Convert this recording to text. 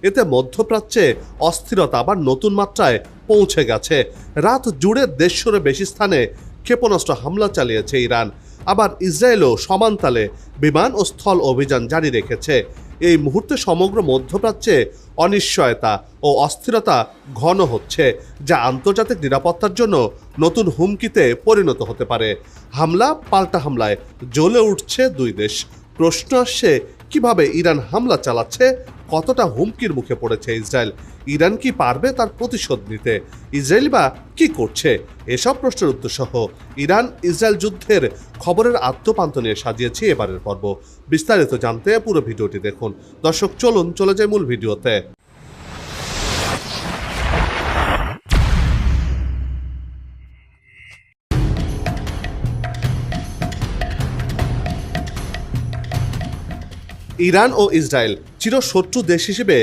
এতে মধ্যপ্রাচ্যে অস্থিরতা আবার নতুন মাত্রায় পৌঁছে গেছে। রাত জুড়ে 150-এর বেশি স্থানে ক্ষেপণাস্ত্র হামলা চালিয়েছে ইরান। আবার ইসরায়েলও সমানতালে বিমান ও স্থল অভিযান জারি রেখেছে। এই মুহূর্তে সমগ্র মধ্যপ্রাচ্যে অনিশ্চয়তা ও অস্থিরতা ঘন হচ্ছে, যা আন্তর্জাতিক নিরাপত্তার জন্য নতুন হুমকিতে পরিণত হতে পারে। হামলা পাল্টা হামলায় জ্বলে উঠছে দুই দেশ। প্রশ্ন আসছে, কিভাবে ইরান হামলা চালাচ্ছে, কতটা হুমকির মুখে পড়েছে ইসরায়েল, ইরান কি পারবে তার প্রতিশোধ নিতে, ইসরায়েল বা কি করছে? এসব প্রশ্নের উত্তর সহ ইরান ইসরায়েল যুদ্ধের খবরের আত্মপান্ত নিয়ে সাজিয়েছি এবারের পর্ব। বিস্তারিত জানতে পুরো ভিডিওটি দেখুন। দর্শক চলুন চলে যাই মূল ভিডিওতে। ইরান ও ইসরায়েল চিরশত্রু দেশ হিসেবে